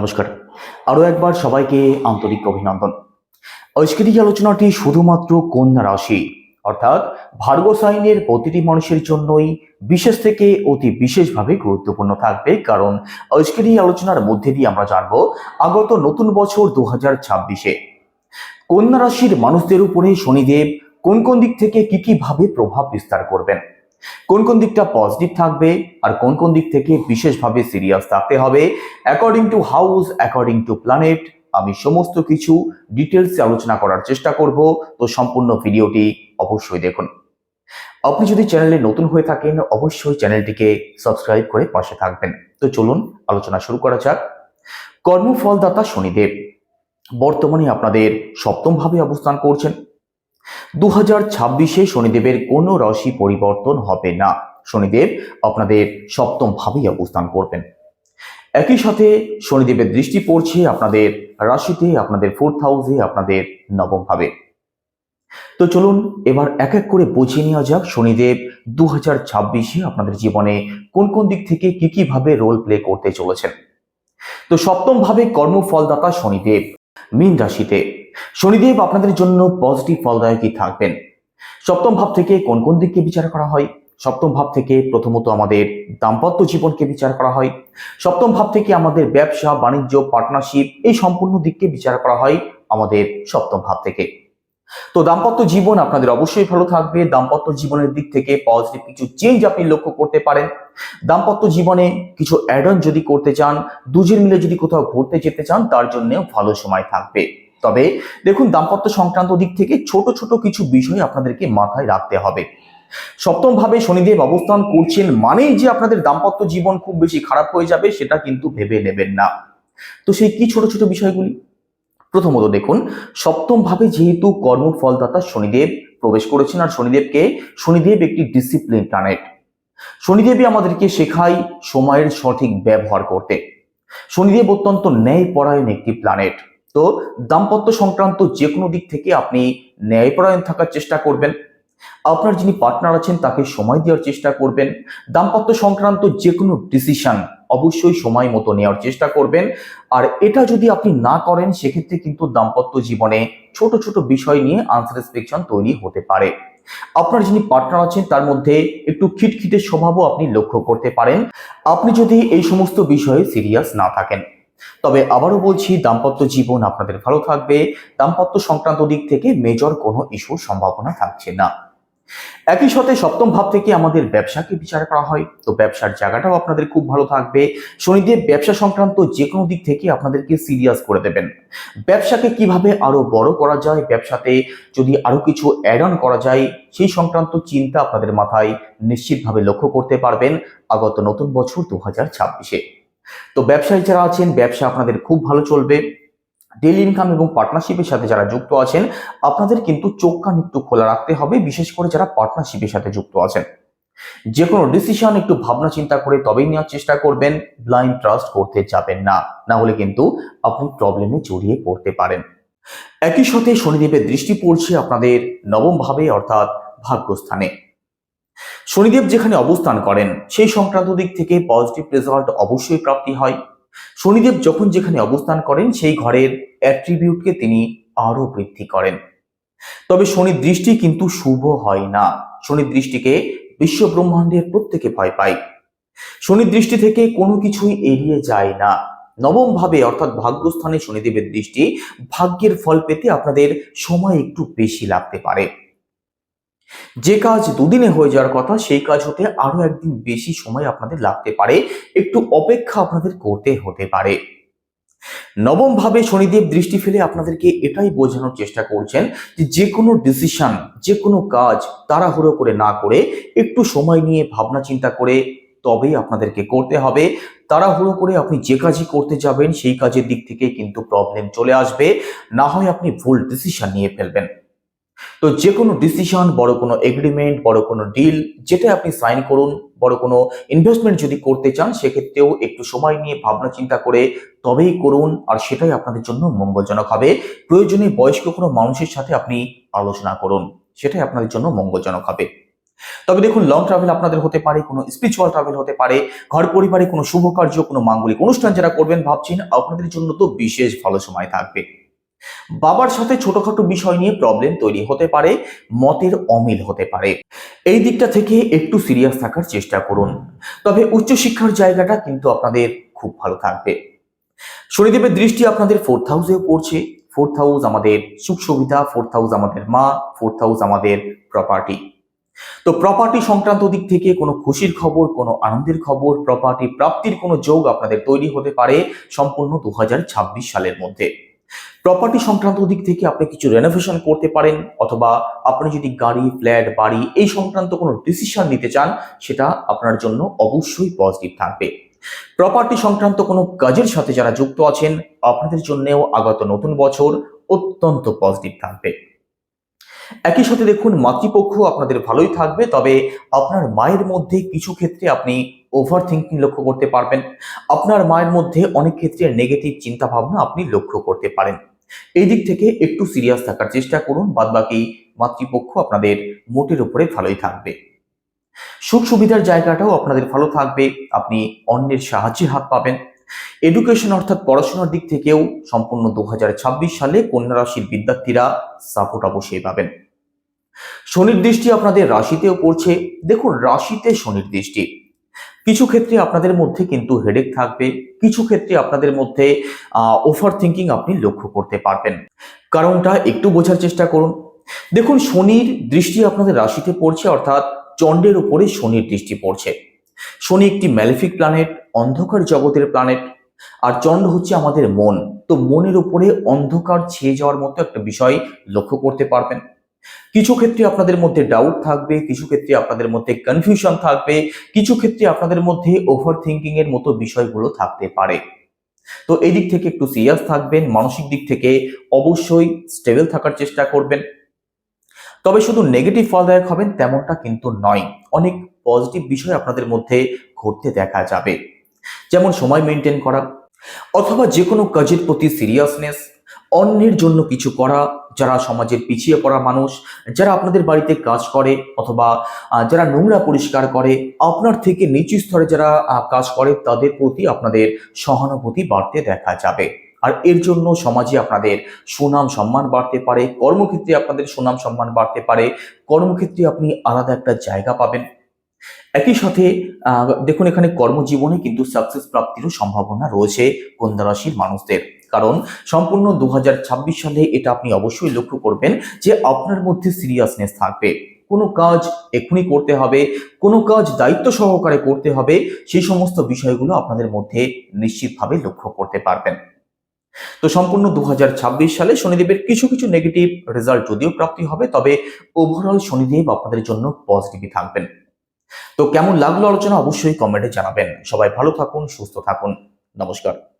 নমস্কার। আরো একবার সবাইকে আন্তরিক অভিনন্দন। আজকের এই আলোচনাটি শুধুমাত্র কন্যা রাশি অর্থাৎ ভার্গো সাইনের প্রতিটি মানুষের জন্যই বিশেষ থেকে অতি বিশেষভাবে গুরুত্বপূর্ণ থাকবে, কারণ আজকের এই আলোচনার মধ্যে দিয়ে আমরা জানবো আগত নতুন বছর 2026-এ কন্যা রাশির মানুষদের উপরে শনিদেব কোন কোন দিক থেকে কি ভাবে প্রভাব বিস্তার করবেন, কোন কোন দিকটা পজিটিভ থাকবে আর কোন কোন দিক থেকে বিশেষভাবে সিরিয়াস থাকতে হবে according to house, according to planet. আমি সমস্ত কিছু ডিটেলসে আলোচনা করার চেষ্টা করব, তো সম্পূর্ণ ভিডিওটি অবশ্যই দেখুন। আপনি যদি চ্যানেলে নতুন হয়ে থাকেন অবশ্যই চ্যানেলটিকে সাবস্ক্রাইব করে পাশে থাকবেন। তো চলুন আলোচনা শুরু করা যাক। কর্মফলদাতা শনিদেব বর্তমানে আপনাদের সপ্তম ভাবে অবস্থান করছেন। 2026-এ শনিদেবের কোনো রাশি পরিবর্তন হবে না। শনিদেব আপনাদের সপ্তম ভাবেই অবস্থান করবেন। একই সাথে শনিদেবের দৃষ্টি পড়ছে আপনাদের রাশিতে, আপনাদের 4th হাউসে, আপনাদের নবম ভাবে। তো চলুন এবার এক এক করে বুঝিয়ে নেওয়া যাক শনিদেব 2026-এ আপনাদের জীবনে কোন কোন দিক থেকে কি ভাবে রোল প্লে করতে চলেছেন। তো সপ্তম ভাবে কর্মফলদাতা শনিদেব মীন রাশিতে। শনিদেব আপনাদের জন্য পজিটিভ ফলদায়কই থাকবেন। সপ্তম ভাব থেকে কোন কোন দিককে বিচার করা হয়? সপ্তম ভাব থেকে প্রথমত আমাদের দাম্পত্য জীবনকে বিচার করা হয়। সপ্তম ভাব থেকে আমাদের ব্যবসা বাণিজ্য পার্টনারশিপ এই সম্পূর্ণ দিককে বিচার করা হয় আমাদের সপ্তম ভাব থেকে। তো দাম্পত্য জীবন আপনাদের অবশ্যই ভালো থাকবে। দাম্পত্য জীবনের দিক থেকে পজিটিভ কিছু চেঞ্জ আপনি লক্ষ্য করতে পারেন। দাম্পত্য জীবনে কিছু অ্যাড অন যদি করতে চান, দুজন মিলে যদি কোথাও ঘুরতে যেতে চান, তার জন্যও ভালো সময় থাকবে। তবে দেখুন, দাম্পত্য সংক্রান্ত দিক থেকে ছোট ছোট কিছু বিষয় আপনাদেরকে মাথায় রাখতে হবে। সপ্তম ভাবে শনিদেব অবস্থান করছেন মানেই যে আপনাদের দাম্পত্য জীবন খুব বেশি খারাপ হয়ে যাবে সেটা কিন্তু ভেবে নেবেন না। তো সেই কি ছোট ছোট বিষয়গুলি? প্রথমত দেখুন, সপ্তম ভাবে যেহেতু কর্মফলদাতা শনিদেব প্রবেশ করেছেন, আর শনিদেব একটি ডিসিপ্লিন প্ল্যানেট। শনিদেবই আমাদেরকে শেখায় সময়ের সঠিক ব্যবহার করতে। শনিদেব অত্যন্ত ন্যায়পরায়ণ একটি প্ল্যানেট। তো দাম্পত্য সংক্রান্ত যে কোনো দিক থেকে আপনি ন্যায়পরায়ণ থাকার চেষ্টা করবেন। আপনার যিনি পার্টনার আছেন তাকে সময় দেওয়ার চেষ্টা করবেন। দাম্পত্য সংক্রান্ত যে কোনো ডিসিশন অবশ্যই সময় মতো নেওয়ার চেষ্টা করবেন। আর এটা যদি আপনি না করেন সেক্ষেত্রে কিন্তু দাম্পত্য জীবনে ছোট ছোট বিষয় নিয়ে আনস্যাটিসফ্যাকশন তৈরি হতে পারে। আপনার যিনি পার্টনার আছেন তার মধ্যে একটু খিটখিটে স্বভাবও আপনি লক্ষ্য করতে পারেন, আপনি যদি এই সমস্ত বিষয়ে সিরিয়াস না থাকেন। তবে আবারও বলছি, দাম্পত্য জীবন আপনাদের ভালো থাকবে। দাম্পত্য সংক্রান্ত দিক থেকে মেজর কোনো ইস্যুর সম্ভাবনা থাকছে না। একই সাথে সপ্তম ভাব থেকে আমাদের ব্যবসাকে বিচার করা হয়। তো ব্যবসার জায়গাটাও আপনাদের খুব ভালো থাকবে। শনিদেব ব্যবসা সংক্রান্ত যে কোনো দিক থেকে আপনাদেরকে সিরিয়াস করে দেবেন। ব্যবসাকে কিভাবে আরো বড় করা যায়, ব্যবসাতে যদি আরো কিছু অ্যাড অন করা যায়, সেই সংক্রান্ত চিন্তা আপনাদের মাথায় নিশ্চিতভাবে লক্ষ্য করতে পারবেন আগত নতুন বছর 2026-এ। তো ব্যবসায়ী যারা আছেন, ব্যবসা আপনাদের খুব ভালো চলবে। ডেইলি ইনকাম এবং পার্টনারশিপের সাথে যারা যুক্ত আছেন, আপনাদের কিন্তু চোখ কান একটু খোলা রাখতে হবে, বিশেষ করে যারা পার্টনারশিপের সাথে যুক্ত আছেন। যে কোনো ডিসিশন একটু ভাবনা চিন্তা করে তবেই নেওয়ার চেষ্টা করবেন। ব্লাইন্ড ট্রাস্ট করতে যাবেন না, না হলে কিন্তু আপনি প্রবলেমে জড়িয়ে পড়তে পারেন। একই সাথে শনিদেবের দৃষ্টি পড়ছে আপনাদের নবম ভাবে অর্থাৎ ভাগ্যস্থানে। শনিদেব যেখানে অবস্থান করেন সেই সংক্রান্ত দিক থেকে পজিটিভ রেজাল্ট অবশ্যই প্রাপ্তি হয়। শনিদেব যখন যেখানে অবস্থান করেন সেই ঘরের অ্যাট্রিবিউটকে তিনি আরো বৃদ্ধি করেন। তবে শনির দৃষ্টি কিন্তু শুভ হয় না। শনির দৃষ্টিকে বিশ্ব ব্রহ্মাণ্ডের প্রত্যেকে ভয় পায়। শনির দৃষ্টি থেকে কোনো কিছুই এড়িয়ে যায় না। নবম ভাবে অর্থাৎ ভাগ্যস্থানে শনিদেবের দৃষ্টি, ভাগ্যের ফল পেতে আপনাদের সময় একটু বেশি লাগতে পারে। যে কাজ দুদিনে হয়ে যাওয়ার কথা সেই কাজ হতে আরো একদিন বেশি সময় আপনাদের লাগতে পারে। একটু অপেক্ষা আপনাদের করতে হতে পারে। নবম ভাবে শনিদেব দৃষ্টি ফেলে আপনাদেরকে এটাই বোঝানোর চেষ্টা করছেন যে কোনো ডিসিশন, যে কোনো কাজ তাড়াহুড়ো করে না করে একটু সময় নিয়ে ভাবনা চিন্তা করে তবেই আপনাদেরকে করতে হবে। তাড়াহুড়ো করে আপনি যে কাজই করতে যাবেন সেই কাজের দিক থেকে কিন্তু প্রবলেম চলে আসবে, না হয় আপনি ভুল ডিসিশন নিয়ে ফেলবেন। তো যে কোনো ডিসিশন, বড় কোনো এগ্রিমেন্ট, বড় কোনো ডিল যেটা আপনি সাইন করুন, বড় কোনো ইনভেস্টমেন্ট যদি করতে চান সেক্ষেত্রেও একটু সময় নিয়ে ভাবনা চিন্তা করে তবেই করুন, আর সেটাই আপনাদের জন্য মঙ্গলজনক হবে। প্রয়োজনে বয়স্ক কোনো মানুষের সাথে আপনি আলোচনা করুন, সেটাই আপনাদের জন্য মঙ্গলজনক হবে। তবে দেখুন, লং ট্রাভেল আপনাদের হতে পারে, কোনো স্পিরিচুয়াল ট্রাভেল হতে পারে, ঘর পরিবারে কোনো শুভ কার্য, কোনো মাঙ্গলিক অনুষ্ঠান যারা করবেন ভাবছেন, আপনাদের জন্য তো বিশেষ ভালো সময় থাকবে। বাবার সাথে ছোটখাটো বিষয় নিয়ে প্রবলেম তৈরি হতে পারে, মতের অমিল হতে পারে। এই দিকটা থেকে একটু সিরিয়াস থাকার চেষ্টা করুন। তবে উচ্চশিক্ষার জায়গাটা কিন্তু আপনাদের খুব ভালো থাকবে। শনিদেবের দৃষ্টি আপনাদের 4th হাউসেও পড়ছে। 4th হাউস আমাদের সুখ সুবিধা, 4th হাউস আমাদের মা, 4th হাউস আমাদের প্রপার্টি। তো প্রপার্টি সংক্রান্ত দিক থেকে কোনো খুশির খবর, কোনো আনন্দের খবর, প্রপার্টি প্রাপ্তির কোনো যোগ আপনাদের তৈরি হতে পারে সম্পূর্ণ 2026 সালের মধ্যে। প্রপার্টি সংক্রান্ত দিক থেকে আপনি কিছু রেনোভেশন করতে পারেন, অথবা আপনি যদি গাড়ি, ফ্ল্যাট, বাড়ি এই সংক্রান্ত কোনো ডিসিশন নিতে চান, সেটা আপনার জন্য অবশ্যই পজিটিভ থাকবে। প্রপার্টি সংক্রান্ত কোনো কাজের সাথে যারা যুক্ত আছেন, আপনাদের জন্যও আগত নতুন বছর অত্যন্ত পজিটিভ থাকবে। একই সাথে দেখুন, মাতৃপক্ষ আপনাদের ভালোই থাকবে, তবে আপনার মায়ের মধ্যে কিছু ক্ষেত্রে আপনি ওভার থিঙ্কিং লক্ষ্য করতে পারবেন। আপনার মায়ের মধ্যে অনেক ক্ষেত্রে নেগেটিভ চিন্তা ভাবনা আপনি লক্ষ্য করতে পারেন। এই দিক থেকে একটু সিরিয়াস থাকার চেষ্টা করুন, বাদবাকি মাতৃপক্ষ আপনাদের মোটের উপরে ভালোই থাকবে। সুখ সুবিধার জায়গাটাও আপনাদের ভালো থাকবে, আপনি অন্যের সাহায্যে হাত পাবেন। এডুকেশন অর্থাৎ পড়াশোনার দিক থেকেও সম্পূর্ণ 2026 সালে কন্যা রাশির বিদ্যার্থীরা সাপোর্ট অবশ্যই পাবেন। শনির দৃষ্টি আপনাদের রাশিতেও পড়ছে। দেখুন, রাশিতে শনির দৃষ্টি কিছু ক্ষেত্রে আপনাদের মধ্যে কিন্তু হেডেক থাকবে, কিছু ক্ষেত্রে আপনাদের মধ্যে ওভার থিঙ্কিং আপনি লক্ষ্য করতে পারবেন। কারণটা একটু বোঝার চেষ্টা করুন। দেখুন, শনির দৃষ্টি আপনাদের রাশিতে পড়ছে, অর্থাৎ চন্দ্রের উপরে শনির দৃষ্টি পড়ছে। শনি একটি ম্যালেফিক প্ল্যানেট, অন্ধকার জগতের প্ল্যানেট, আর চন্দ্র হচ্ছে আমাদের মন। তো মনের উপরে অন্ধকার ছেয়ে যাওয়ার মতো একটা বিষয় লক্ষ্য করতে পারবেন। কিছু ক্ষেত্রে আপনাদের মধ্যে ডাউট থাকবে, কিছু ক্ষেত্রে আপনাদের মধ্যে কনফিউশন থাকবে, কিছু ক্ষেত্রে আপনাদের মধ্যে ওভার থিঙ্কিং এর মতো বিষয়গুলো থাকতে পারে। তো এই দিক থেকে একটু সিরিয়াস থাকবেন, মানসিক দিক থেকে অবশ্যই স্টেবল থাকার চেষ্টা করবেন। তবে শুধু নেগেটিভ ফলদায়ক হবেন তেমনটা কিন্তু নয়, অনেক পজিটিভ বিষয় আপনাদের মধ্যে ঘটতে দেখা যাবে। যেমন সময় মেনটেন করা, অথবা যে কোনো কাজের প্রতি সিরিয়াসনেস, অন্যের জন্য কিছু করা, যারা সমাজের পিছিয়ে পড়া মানুষ, যারা আপনাদের বাড়িতে কাজ করে, অথবা যারা নোংরা পরিষ্কার করে, আপনার থেকে নিচু স্তরে যারা কাজ করে, তাদের প্রতি আপনাদের সহানুভূতি বাড়তে দেখা যাবে। আর এর জন্য সমাজে আপনাদের সুনাম সম্মান বাড়তে পারে, কর্মক্ষেত্রে আপনাদের সুনাম সম্মান বাড়তে পারে, কর্মক্ষেত্রে আপনি আলাদা একটা জায়গা পাবেন। একই সাথে দেখুন, এখানে কর্মজীবনে কিন্তু সাকসেস প্রাপ্তিরও সম্ভাবনা রয়েছে কন্যা রাশির মানুষদের। কারণ সম্পূর্ণ 2026 সালে এটা আপনি অবশ্যই লক্ষ্য করবেন যে আপনার মধ্যে সিরিয়াসনেস থাকবে। কোনো কাজ এখনই করতে হবে, কোনো কাজ দায়িত্ব সহকারে করতে হবে, সেই সমস্ত বিষয়গুলো আপনাদের মধ্যে নিশ্চিতভাবে লক্ষ্য করতে পারবেন। তো সম্পূর্ণ 2026 সালে শনিদেবের কিছু কিছু নেগেটিভ রেজাল্ট যদিও প্রাপ্তি হবে, তবে ওভারঅল শনিদেব আপনাদের জন্য পজিটিভই থাকবেন। তো কেমন লাগলো আলোচনা অবশ্যই কমেন্টে জানাবেন। সবাই ভালো থাকুন, সুস্থ থাকুন। নমস্কার।